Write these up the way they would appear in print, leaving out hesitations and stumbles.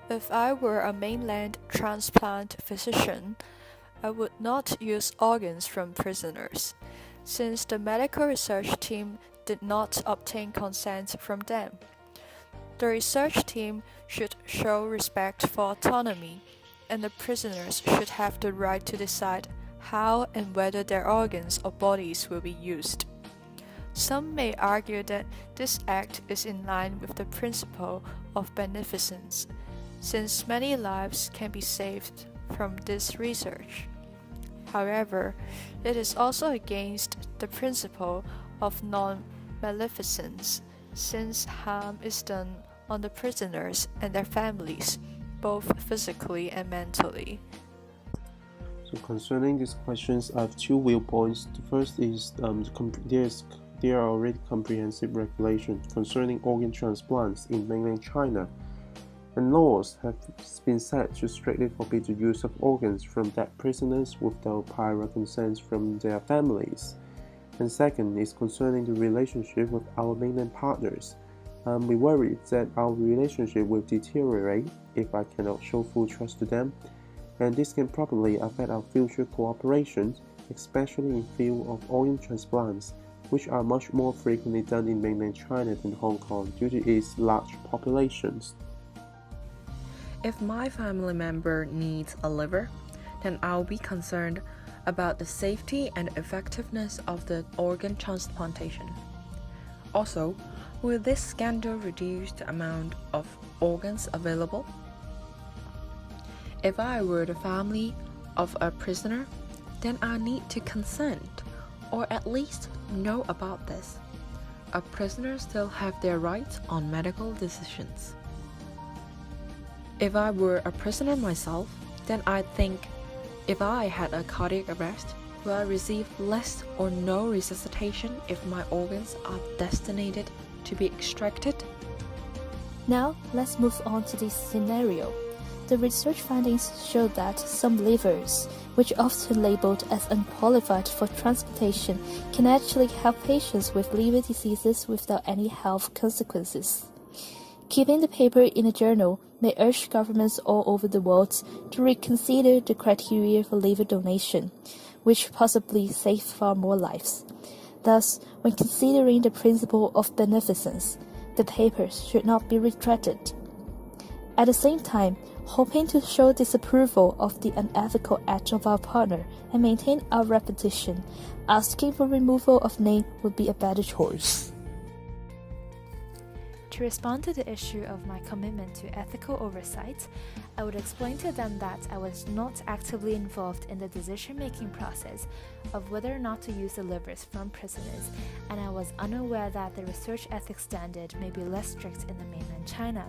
If I were a mainland transplant physician, I would not use organs from prisoners, since the medical research team did not obtain consent from them. The research team should show respect for autonomy, and the prisoners should have the right to decide how and whether their organs or bodies will be used. Some may argue that this act is in line with the principle of beneficence, since many lives can be saved from this research. However, it is also against the principle of non-maleficence, since harm is done on the prisoners and their families, both physically and mentally. So concerning these questions, I have two viewpoints. The first is there are already comprehensive regulations concerning organ transplants in mainland China, and laws have been set to strictly forbid the use of organs from dead prisoners without prior consent from their families. And second is concerning the relationship with our mainland partners. We worry that our relationship will deteriorate if I cannot show full trust to them, and this can probably affect our future cooperation, especially in field of organ transplants, which are much more frequently done in mainland China than Hong Kong due to its large populations. If my family member needs a liver, then I'll be concerned about the safety and effectiveness of the organ transplantation. Also, will this scandal reduce the amount of organs available? If I were the family of a prisoner, then I need to consent, or at least know about this. A prisoner still have their rights on medical decisions. If I were a prisoner myself, then I'd think, if I had a cardiac arrest, will I receive less or no resuscitation if my organs are destined to be extracted? Now, let's move on to this scenario. The research findings show that some livers, which are often labeled as unqualified for transplantation, can actually help patients with liver diseases without any health consequences. Keeping the paper in a journal may urge governments all over the world to reconsider the criteria for liver donation, which possibly save far more lives. Thus, when considering the principle of beneficence, the papers should not be retracted. At the same time, hoping to show disapproval of the unethical act of our partner and maintain our reputation, asking for removal of name would be a better choice. To respond to the issue of my commitment to ethical oversight, I would explain to them that I was not actively involved in the decision-making process of whether or not to use the livers from prisoners, and I was unaware that the research ethics standard may be less strict in the mainland China.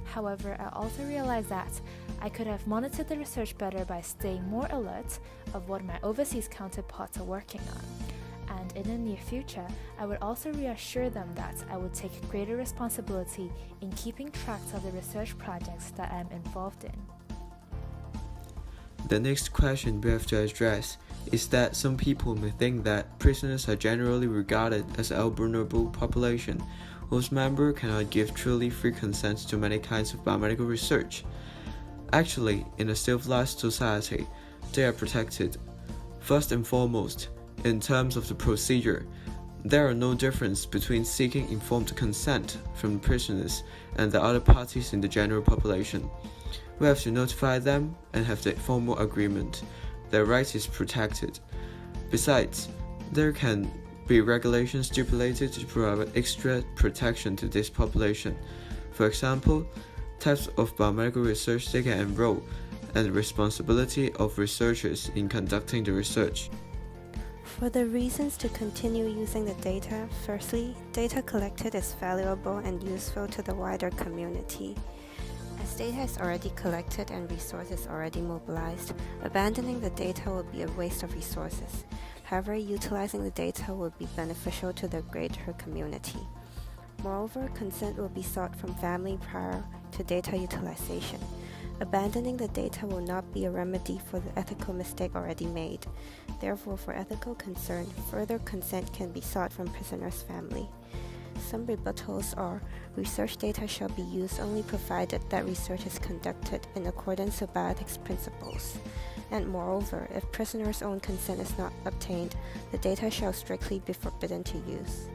However, I also realized that I could have monitored the research better by staying more alert of what my overseas counterparts are working on. And in the near future, I would also reassure them that I would take greater responsibility in keeping track of the research projects that I am involved in. The next question we have to address is that some people may think that prisoners are generally regarded as a vulnerable population whose members cannot give truly free consent to many kinds of biomedical research. Actually, in a civilized society, they are protected. First and foremost, in terms of the procedure, there are no difference between seeking informed consent from prisoners and the other parties in the general population. We have to notify them and have the formal agreement. Their right is protected. Besides, there can be regulations stipulated to provide extra protection to this population. For example, types of biomedical research they can enroll, and the responsibility of researchers in conducting the research. For the reasons to continue using the data, firstly, data collected is valuable and useful to the wider community. As data is already collected and resources already mobilized, abandoning the data will be a waste of resources. However, utilizing the data will be beneficial to the greater community. Moreover, consent will be sought from family prior to data utilization. Abandoning the data will not be a remedy for the ethical mistake already made. Therefore, for ethical concern, further consent can be sought from prisoner's family. Some rebuttals are: research data shall be used only provided that research is conducted in accordance with bioethics principles. And moreover, if prisoner's own consent is not obtained, the data shall strictly be forbidden to use.